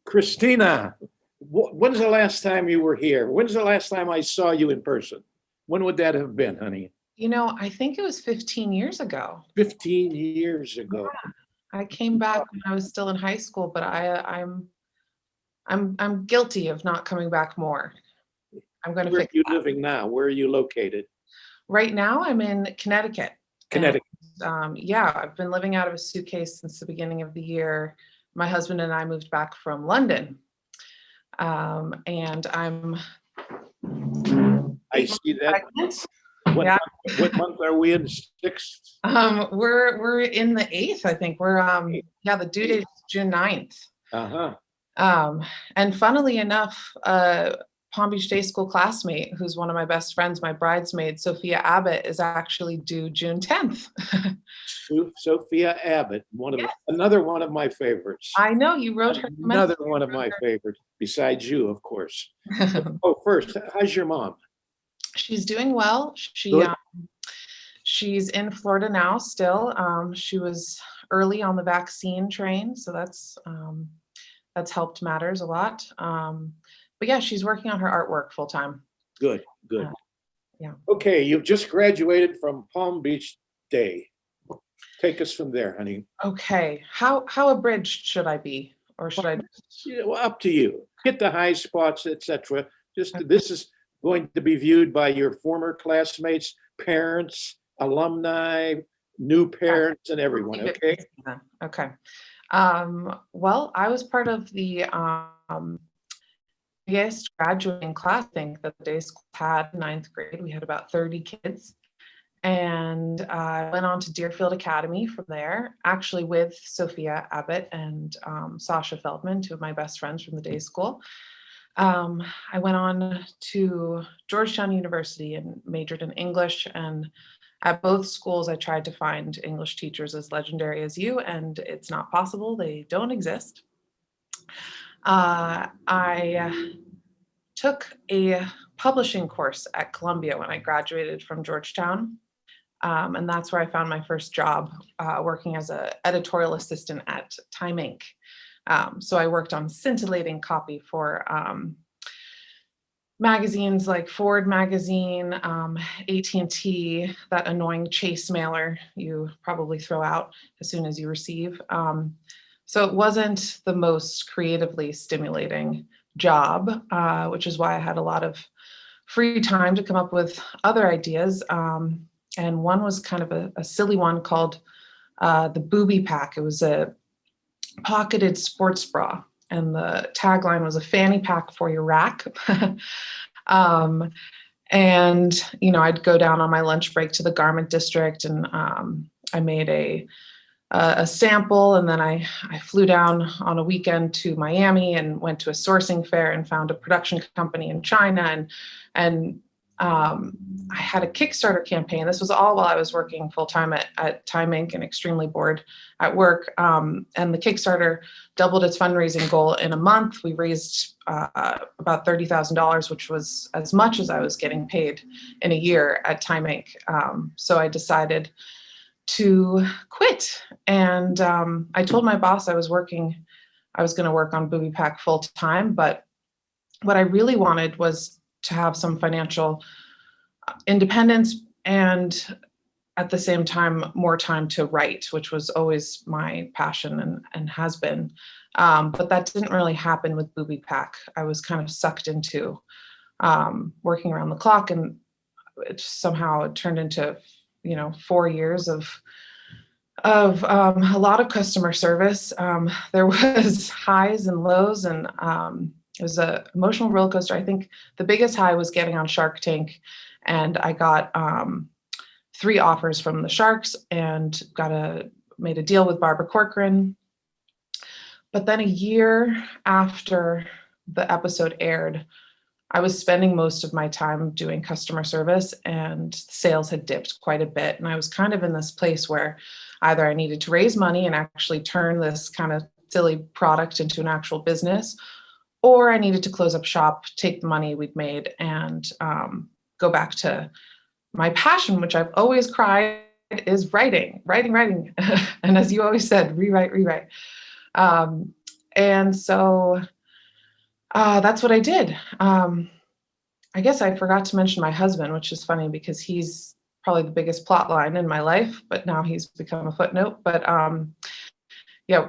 Christina, when's the last time you were here? When's the last time I saw you in person? When would that have been, honey? I think it was 15 years ago. 15 years ago. Yeah. I came back when I was still in high school, but I'm guilty of not coming back more. I'm going to Where are fix you that. living now? Where are you located? Right now, I'm in Connecticut. Connecticut. And, yeah, I've been living out of a suitcase since the beginning of the year. My husband and I moved back from London. And I'm I see that. pregnant. What, Yeah. what month are we in? Sixth? We're in the 8th, I think. We're the due date is June 9th. Uh-huh. And funnily enough, Palm Beach Day School classmate, who's one of my best friends, my bridesmaid, Sophia Abbott, is actually due June 10th. Sophia Abbott, Yes. another one of my favorites. I know you wrote her. Another one of my favorites, besides you, of course. Oh, first, how's your mom? She's doing well. She's in Florida now still. She was early on the vaccine train, so that's helped matters a lot. But yeah, she's working on her artwork full time. Good. Yeah. Okay, you've just graduated from Palm Beach Day. Take us from there, honey. Okay, how abridged should I be, or should I? Well, up to you. Hit the high spots, etc. This is going to be viewed by your former classmates, parents, alumni, new parents, and everyone. Okay. Okay. Well, I was part of the biggest graduating class, I think, that the day school had. 9th grade. We had about 30 kids. And I went on to Deerfield Academy from there, actually with Sophia Abbott and Sasha Feldman, two of my best friends from the day school. I went on to Georgetown University and majored in English. And at both schools, I tried to find English teachers as legendary as you, and it's not possible. They don't exist. I took a publishing course at Columbia when I graduated from Georgetown. And that's where I found my first job, working as an editorial assistant at Time Inc. So I worked on scintillating copy for magazines like Ford magazine, AT&T, that annoying Chase mailer you probably throw out as soon as you receive. So it wasn't the most creatively stimulating job, which is why I had a lot of free time to come up with other ideas. And one was kind of a silly one called the Booby Pack. It was a pocketed sports bra, and the tagline was a fanny pack for your rack. And, I'd go down on my lunch break to the garment district, and I made a sample, and then I flew down on a weekend to Miami and went to a sourcing fair and found a production company in China, and I had a Kickstarter campaign. This was all while I was working full-time at Time Inc. and extremely bored at work. And the Kickstarter doubled its fundraising goal in a month. We raised about $30,000, which was as much as I was getting paid in a year at Time Inc. So I decided to quit. And I told my boss I was going to work on Booby Pack full-time, but what I really wanted was to have some financial independence and at the same time, more time to write, which was always my passion and has been. But that didn't really happen with Booby Pack. I was kind of sucked into working around the clock, and it somehow turned into, 4 years of a lot of customer service. There was highs and lows, and it was an emotional roller coaster. I think the biggest high was getting on Shark Tank, and I got 3 offers from the Sharks and made a deal with Barbara Corcoran. But then a year after the episode aired, I was spending most of my time doing customer service, and sales had dipped quite a bit. And I was kind of in this place where either I needed to raise money and actually turn this kind of silly product into an actual business, or I needed to close up shop, take the money we'd made, and go back to my passion, which I've always cried is writing. And as you always said, rewrite. And so That's what I did. I guess I forgot to mention my husband, which is funny because he's probably the biggest plot line in my life, but now he's become a footnote. But yeah,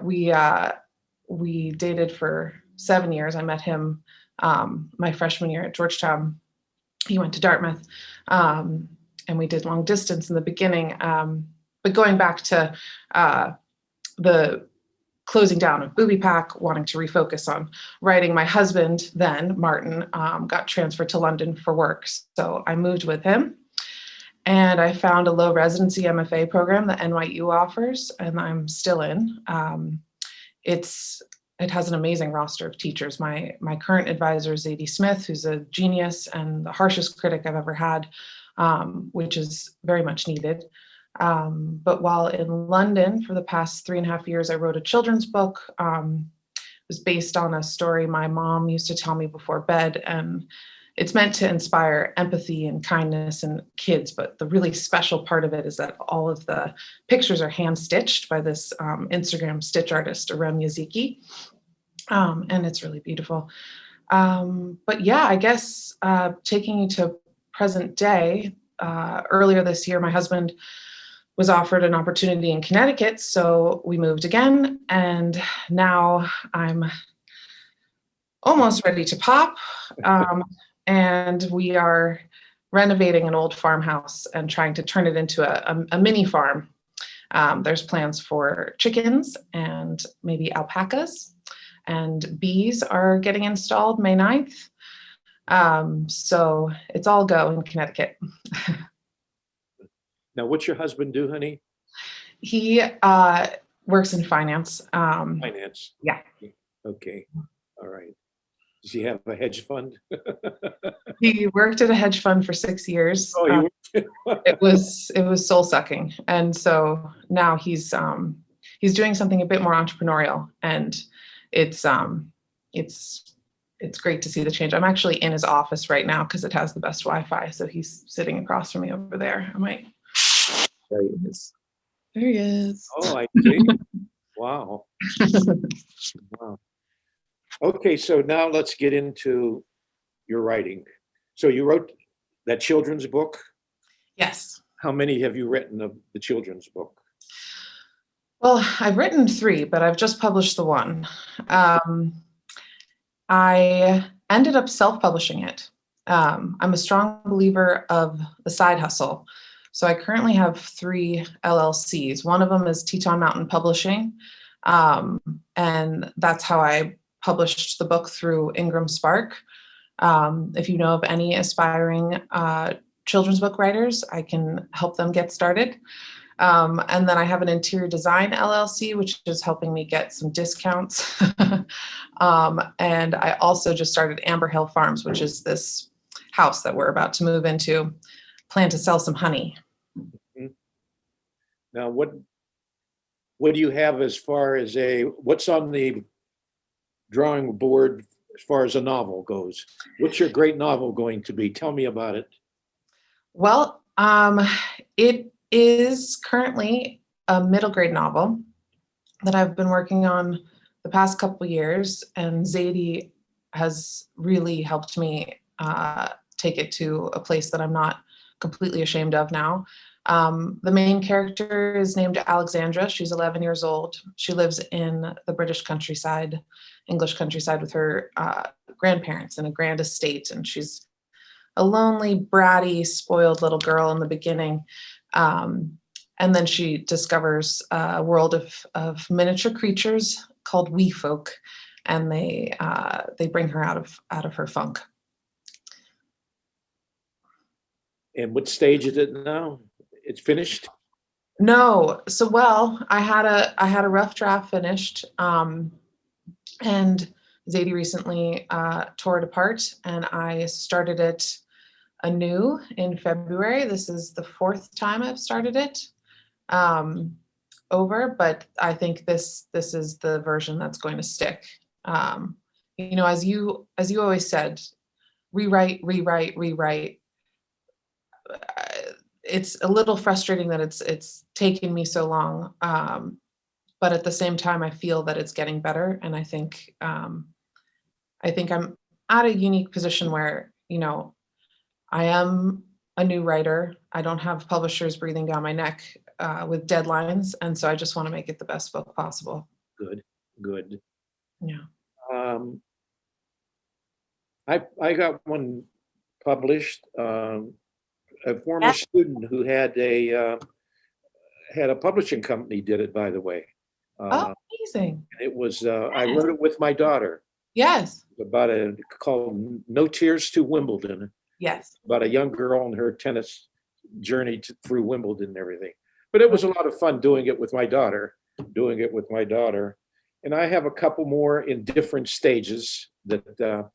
we dated for 7 years. I met him my freshman year at Georgetown. He went to Dartmouth, and we did long distance in the beginning. But going back to the closing down of Booby Pack, wanting to refocus on writing, my husband then, Martin, got transferred to London for work. So I moved with him. And I found a low residency MFA program that NYU offers, and I'm still in. It has an amazing roster of teachers. My current advisor is Zadie Smith, who's a genius and the harshest critic I've ever had, which is very much needed. But while in London for the past 3.5 years, I wrote a children's book. It was based on a story my mom used to tell me before bed, and it's meant to inspire empathy and kindness in kids, but the really special part of it is that all of the pictures are hand-stitched by this Instagram stitch artist, Arem Yaziki, and it's really beautiful. But yeah, I guess taking you to present day, earlier this year, my husband was offered an opportunity in Connecticut, so we moved again, and now I'm almost ready to pop. And we are renovating an old farmhouse and trying to turn it into a mini farm. There's plans for chickens and maybe alpacas, and bees are getting installed May 9th. So it's all go in Connecticut. Now, what's your husband do, honey? He works in finance. Finance. Yeah. Okay. All right. Does he have a hedge fund? He worked at a hedge fund for 6 years. Oh, It was soul sucking, and so now he's doing something a bit more entrepreneurial, and it's great to see the change. I'm actually in his office right now because it has the best Wi-Fi, so he's sitting across from me over there. I might. There he is. There he is. Oh, I see. Wow. Wow. Okay, so now let's get into your writing. So you wrote that children's book. Yes. How many have you written of the children's book? Well, I've written 3, but I've just published the one. I ended up self-publishing it. I'm a strong believer of the side hustle. So I currently have 3 LLCs. One of them is Teton Mountain Publishing. And that's how I published the book, through Ingram Spark. If you know of any aspiring children's book writers, I can help them get started. And then I have an interior design LLC, which is helping me get some discounts. And I also just started Amber Hill Farms, which is this house that we're about to move into. Plan to sell some honey. Now, what do you have as far as what's on the drawing board as far as a novel goes? What's your great novel going to be? Tell me about it. Well, it is currently a middle grade novel that I've been working on the past couple of years, and Zadie has really helped me take it to a place that I'm not completely ashamed of now. The main character is named Alexandra. She's 11 years old. She lives in the British countryside, English countryside, with her grandparents in a grand estate, and she's a lonely, bratty, spoiled little girl in the beginning. And then she discovers a world of miniature creatures called wee folk, and they bring her out of her funk. And what stage is it now? It's finished? No, so well, I had a rough draft finished, and Zadie recently tore it apart, and I started it anew in February. This is the 4th time I've started it over, but I think this is the version that's going to stick. You know, as you always said, rewrite. It's a little frustrating that it's taken me so long, but at the same time, I feel that it's getting better, and I think I think I'm at a unique position where, I am a new writer. I don't have publishers breathing down my neck with deadlines. And so I just want to make it the best book possible. Good, good. Yeah. I got one published. A former Yeah. student who had a publishing company did it, by the way. Oh, amazing. It was I wrote it with my daughter Yes. about called No Tears to Wimbledon, Yes. about a young girl and her tennis journey through Wimbledon and everything. But it was a lot of fun doing it with my daughter. And I have a couple more in different stages that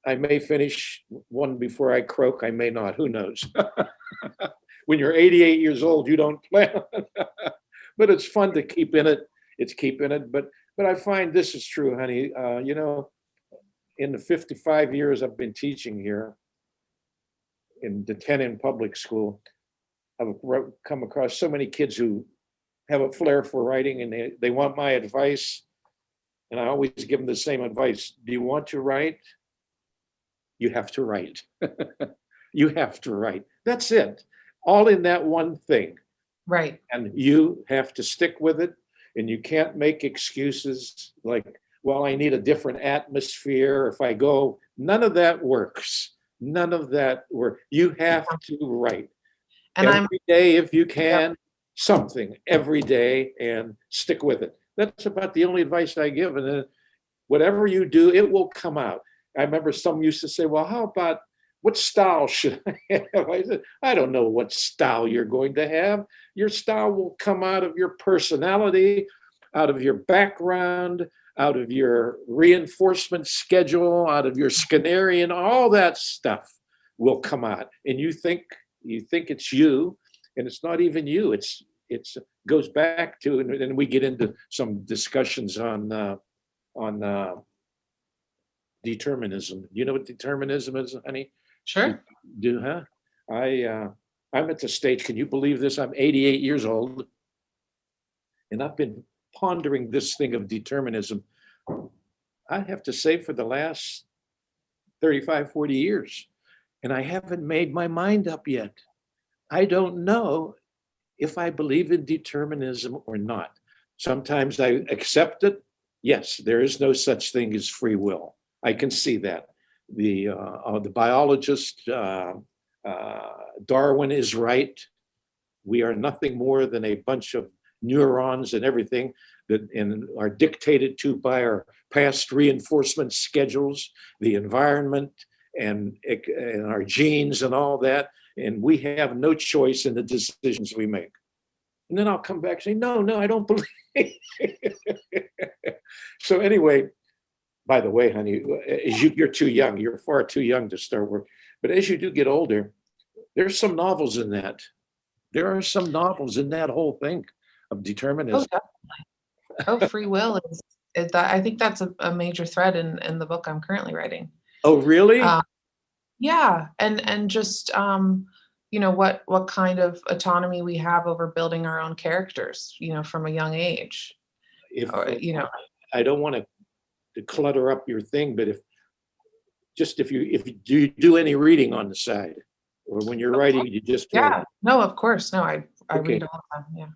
I may finish one before I croak. I may not. Who knows? When you're 88 years old, you don't plan. But it's fun to keep in it. It's keeping it. But I find this is true, honey. In the 55 years I've been teaching here in the Centennial public school, I've come across so many kids who have a flair for writing, and they want my advice. And I always give them the same advice. Do you want to write? You have to write. You have to write. That's it. All in that one thing. Right. And you have to stick with it. And you can't make excuses like, well, I need a different atmosphere. If I go, none of that works. None of that works. You have to write. And every day, if you can, something every day, and stick with it. That's about the only advice I give. And then whatever you do, it will come out. I remember some used to say, well, how about what style should I have? I said, I don't know what style you're going to have. Your style will come out of your personality, out of your background, out of your reinforcement schedule, out of your Skinnerian, all that stuff will come out. And you think it's you, and it's not even you. It's goes back to, and then we get into some discussions on determinism. You know what determinism is, honey? Sure. Huh? I'm at the stage, can you believe this? I'm 88 years old, and I've been pondering this thing of determinism, I have to say, for the last 35, 40 years. And I haven't made my mind up yet. I don't know if I believe in determinism or not. Sometimes I accept it. Yes, there is no such thing as free will. I can see that. The biologist Darwin is right. We are nothing more than a bunch of neurons and everything that are dictated to by our past reinforcement schedules, the environment, and our genes and all that. And we have no choice in the decisions we make. And then I'll come back and say, no, I don't believe. So anyway, by the way, honey, you're too young. You're far too young to start work. But as you do get older, there's some novels in that. There are some novels in that whole thing of determinism. Oh, definitely. Free will is I think that's a major thread in the book I'm currently writing. Oh, really? Yeah, and just what kind of autonomy we have over building our own characters, from a young age. I don't want to clutter up your thing, but if you do any reading on the side, or when you're writing, you just no, of course, no, I read all the time. Yeah.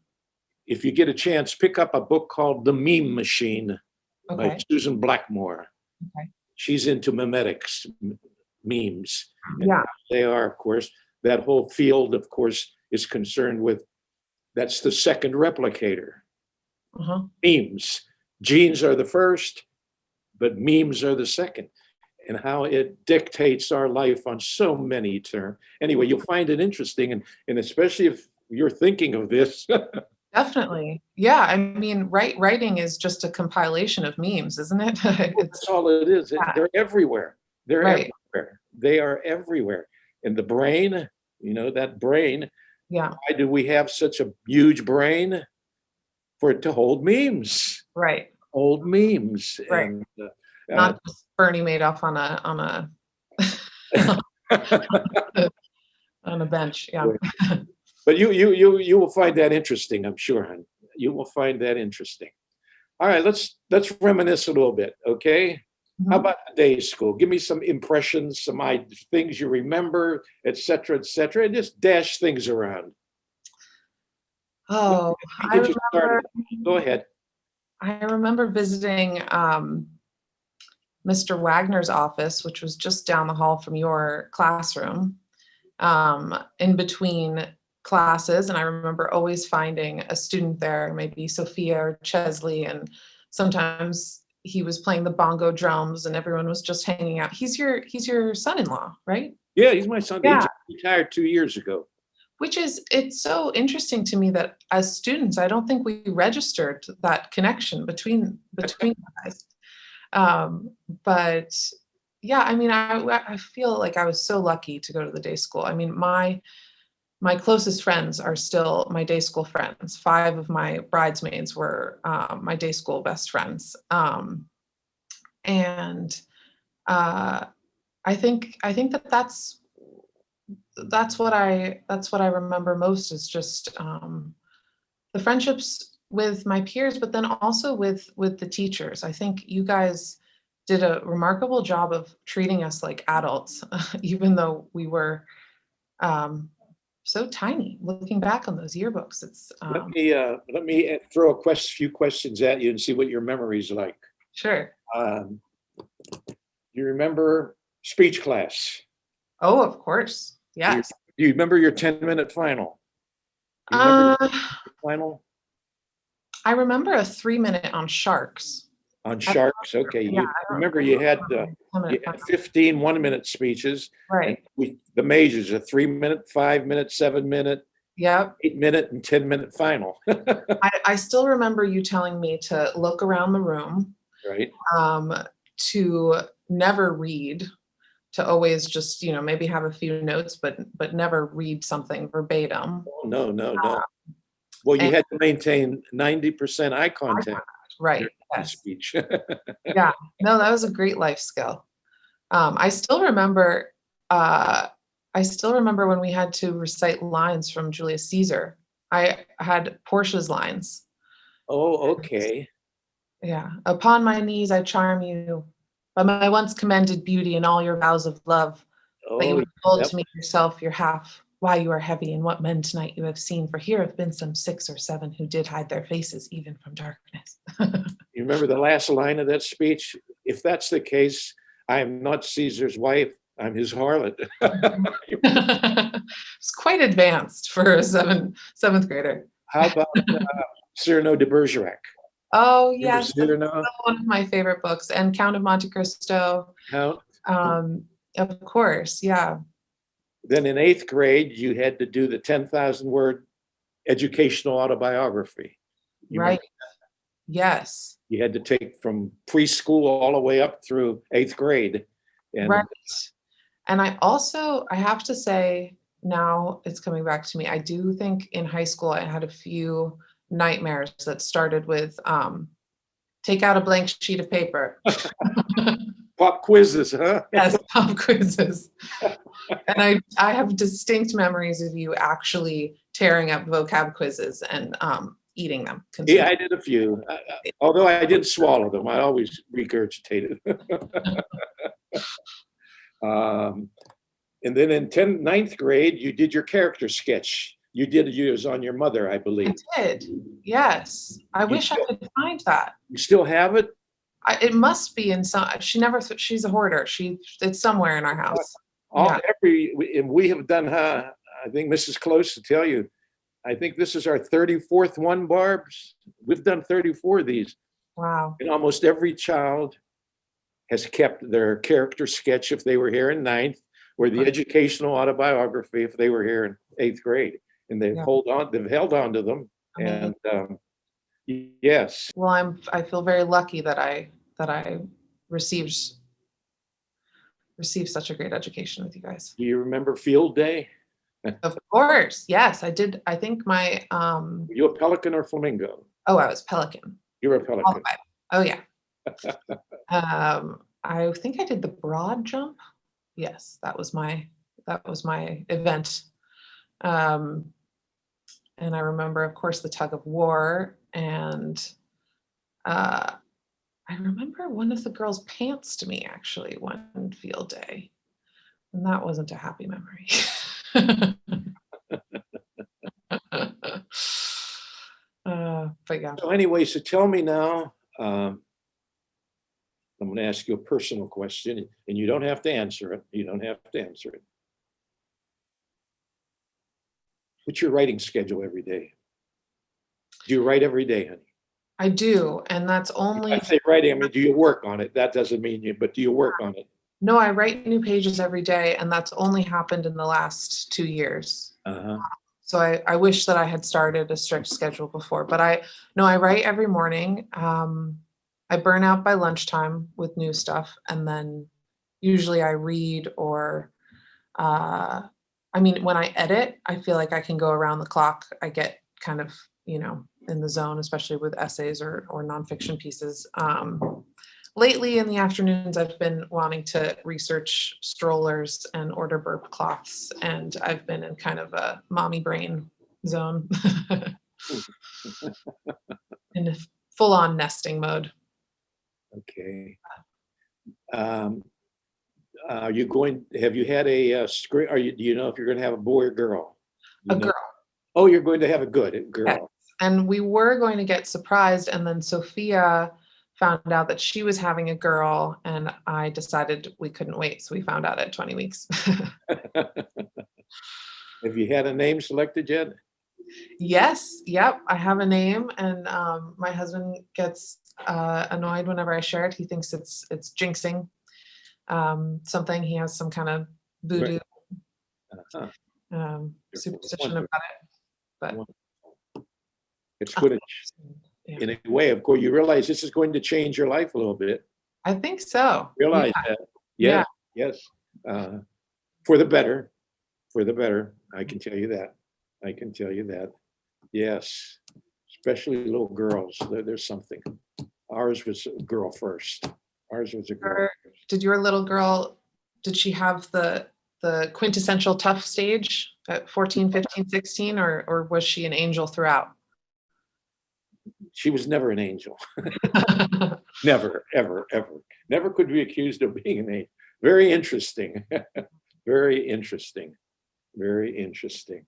If you get a chance, pick up a book called The Meme Machine by Susan Blackmore. Okay. She's into memetics, memes. Yeah. They are, of course, that whole field, of course, is concerned with, that's the second replicator. Memes. Genes are the first, but memes are the second. And how it dictates our life on so many terms. Anyway, you'll find it interesting, and especially if you're thinking of this. Definitely. Yeah. I mean, writing is just a compilation of memes, isn't it? That's all it is. They're everywhere. Everywhere. They are everywhere. And the brain, that brain. Yeah. Why do we have such a huge brain? For it to hold memes. Right. Hold memes. Right. And, not just Bernie Madoff on a on a bench. Yeah. But you will find that interesting, I'm sure, hon. You will find that interesting. All right, let's reminisce a little bit, okay? How Mhm. about the day school? Give me some impressions, some things you remember, et cetera, and just dash things around. Let Oh, me I get you started. remember Go ahead. I remember visiting Mr. Wagner's office, which was just down the hall from your classroom, in between classes. And I remember always finding a student there, maybe Sophia or Chesley, and sometimes he was playing the bongo drums and everyone was just hanging out. He's your son-in-law, right? Yeah, he's my son. He Yeah. just retired 2 years ago. Which is, it's so interesting to me that as students, I don't think we registered that connection between guys. Um, but yeah, I mean, I feel like I was so lucky to go to the day school. I mean, my closest friends are still my day school friends. 5 of my bridesmaids were my day school best friends. And uh, I think that that's what I remember most is just the friendships with my peers, but then also with the teachers. I think you guys did a remarkable job of treating us like adults, even though we were um, so tiny. Looking back on those yearbooks, it's Let me throw few questions at you and see what your memory's like. sure. Um, you remember speech class? Oh, of course, Do you, yes. do you remember your 10-minute final? Do you remember Uh, your final I remember a 3-minute on sharks. on I sharks? Okay, Yeah, you I don't remember I you don't had remember the 10-minute 15 1-minute speeches, and right. the majors, a 3-minute, 5-minute, 7-minute, Yep. 8-minute, and 10-minute final. I still remember you telling me to look around the room, Right? um, to never read, to always just, maybe have a few notes, but never read something verbatim. Oh, no, no, no. Well, you And had to maintain 90% eye contact right, during the yes. speech. Yeah. No, that was a great life skill. I still remember uh, I still remember when we had to recite lines from Julius Caesar. I had Portia's lines. Oh, okay. Yeah. Upon my knees I charm you by my once commended beauty and all your vows of love, that you Oh, would hold yep. to me yourself your half, why you are heavy and what men tonight you have seen, for here have been some 6 or 7 who did hide their faces even from darkness. You remember the last line of that speech? If that's the case, I am not Caesar's wife, I'm his harlot. It's quite advanced for a seventh grader. How about Cyrano de Bergerac? Oh Remember yes, that's Cyrano? one of my favorite books, and Count of Monte Cristo. Count? Um, of course, yeah, Then in 8th grade, you had to do the 10,000 word educational autobiography. You right. remember Yes, you had to take from preschool all the way up through 8th grade. right. And And I have to say, now it's coming back to me. I do think in high school I had a few nightmares that started with take out a blank sheet of paper. pop quizzes, huh? Yes, pop quizzes. And I have distinct memories of you actually tearing up vocab quizzes and eating them, Yeah, consuming. I did a few. Although I didn't swallow them, I always regurgitated. um, and then in 9th grade, you did your character sketch. You did yours on your mother, I I believe. did. Yes. I You wish I still, could find that. you still have it? It must be in some, she's a hoarder. It's somewhere in our house. Yeah. And we have done, I think Mrs. Close to tell you, I think this is our 34th one, Barb's. We've done 34 of these. Wow. And almost every child has kept their character sketch if they were here in 9th, or the educational autobiography if they were here in 8th grade. And they've Yeah. held on to them. Amazing. And yes, Well, I feel very lucky that I received such a great education with you guys. do you remember field day? Of course. Yes, I did. I think my Were you a pelican or flamingo? oh, I was pelican. You're a All the pelican. way. Oh yeah. I think I did the broad jump. Yes, that was my event. Um, and I remember, of course, the tug of war and uh, I remember one of the girls pantsed me actually one field day, and that wasn't a happy memory. But yeah. So anyway, so tell me now, I'm going to ask you a personal question, and you don't have to answer it. You don't have to answer it. What's your writing schedule every day? Do you write every day, honey? I do, and that's only I say writing, I mean, do you work on it? That doesn't mean you, but do you work on it? no, I write new pages every day, and that's only happened in the last 2 years. Uh-huh. So I wish that I had started a strict schedule before, but I write every morning. I burn out by lunchtime with new stuff, and then usually I read or I mean, when I edit, I feel like I can go around the clock. I get kind of, in the zone, especially with essays or nonfiction pieces. Lately in the afternoons, I've been wanting to research strollers and order burp cloths, and I've been in kind of a mommy brain zone in a full-on nesting mode. Okay. Have you had a script? Do you know if you're going to have a boy or girl? A girl. Oh, you're going to have a girl. Yes. And we were going to get surprised, and then Sophia found out that she was having a girl, and I decided we couldn't wait, so we found out at 20 weeks. Have you had a name selected yet? Yes, yep, I have a name, and my husband gets annoyed whenever I share it. He thinks it's jinxing something. He has some kind of voodoo superstition about it. But it's good. In a way, of course, you realize this is going to change your life a little bit. I think so. Realize that. Yes, yes. For the better. For the better. I can tell you that. I can tell you that. Yes. Especially little girls. There's something. Ours was a girl first. Ours was a girl. Did your little girl, did she have the quintessential tough stage at 14, 15, 16, or was she an angel throughout? She was never an angel. Never, ever, ever. Never could be accused of being an angel. Very interesting. Very interesting. Very interesting.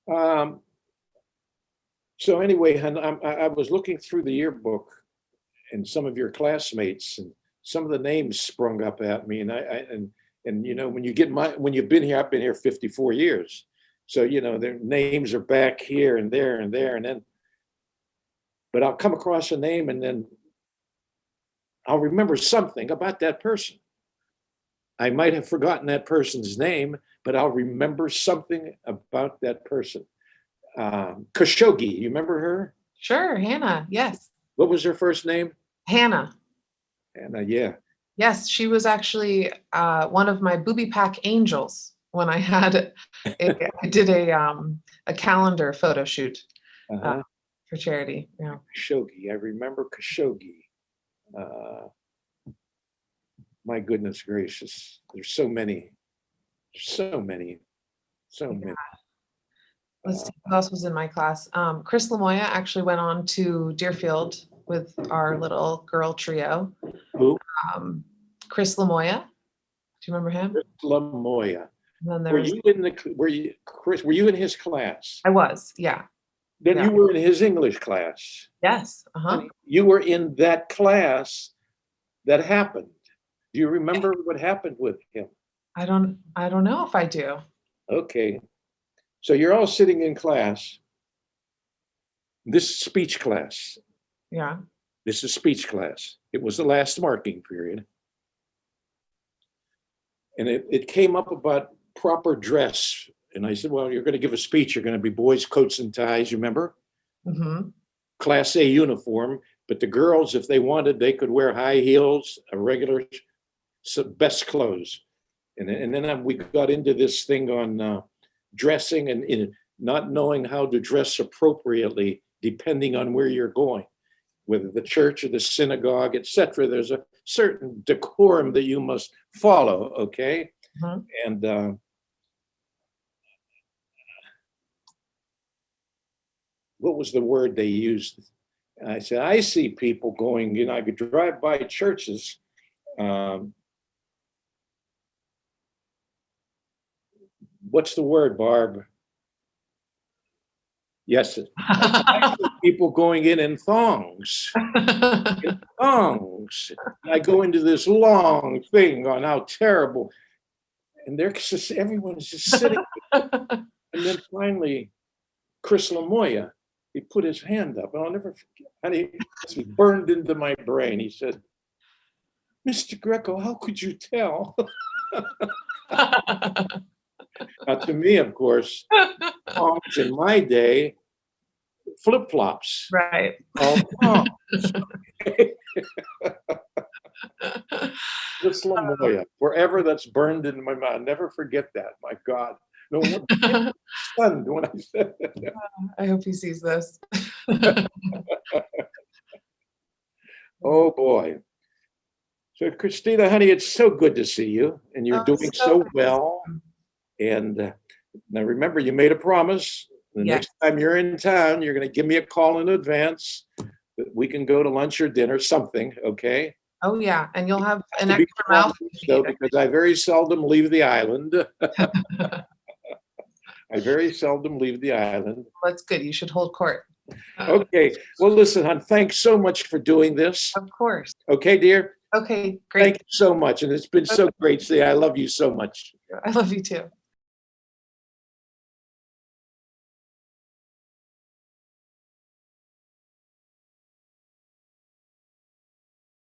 So anyway, I was looking through the yearbook and some of your classmates, and some of the names sprung up at me. And when you've been here, I've been here 54 years. So, their names are back here and there and there. And then, but I'll come across a name and then I'll remember something about that person. I might have forgotten that person's name, but I'll remember something about that person. Khashoggi, you remember her? Sure, Hannah, yes. What was her first name? Hannah. Hannah, yeah. Yes, she was actually one of my booby pack angels when I had I did a calendar photo shoot for charity. Yeah. Khashoggi, I remember Khashoggi. My goodness gracious, there's so many. Let's see who else was in my class. Chris Lamoya actually went on to Deerfield with our little girl trio. Who? Chris Lamoya. Do you remember him? Chris Lamoya. And then Were you in his class? I was, yeah. Then Yeah. you were in his English class. Yes. Uh-huh. You were in that class that happened. Do you remember what happened with him? I don't know if I do. Okay. So you're all sitting in class. This is speech class. Yeah. This is speech class. It was the last marking period. And it came up about proper dress. And I said, well, you're going to give a speech. You're going to be boys, coats and ties, you remember? Mm-hmm. Class A uniform. But the girls, if they wanted, they could wear high heels, a regular best clothes. And then we got into this thing on dressing and not knowing how to dress appropriately depending on where you're going, whether the church or the synagogue, etc. There's a certain decorum that you must follow, okay? Mm-hmm. And what was the word they used? I said, I see people going, I could drive by churches. What's the word, Barb? Yes, I see people going in thongs. Thongs. I go into this long thing on how terrible. And everyone's just sitting. And then finally, Chris Lamoya, he put his hand up, and I'll never forget. And he burned into my brain. He said, "Mr. Greco, how could you tell?" Now, to me, of course, thongs in my day, flip-flops. Right. All thongs. Chris Lamoya, forever that's burned into my mind. I'll never forget that. My God. No one stunned when I said that. I hope he sees this. Oh boy. So Christina, honey, it's so good to see you, and you're doing so well. And now remember, you made a promise. The next time you're in town, you're going to give me a call in advance that we can go to lunch or dinner, something, okay? Oh yeah, and you'll have an extra mouth. So, because I very seldom leave the island. I very seldom leave the island. That's good. You should hold court. Okay. Well, listen, hon, thanks so much for doing this. Of course. Okay, dear? Okay, great. Thank you so much. And it's been so great. See, I love you so much. I love you too.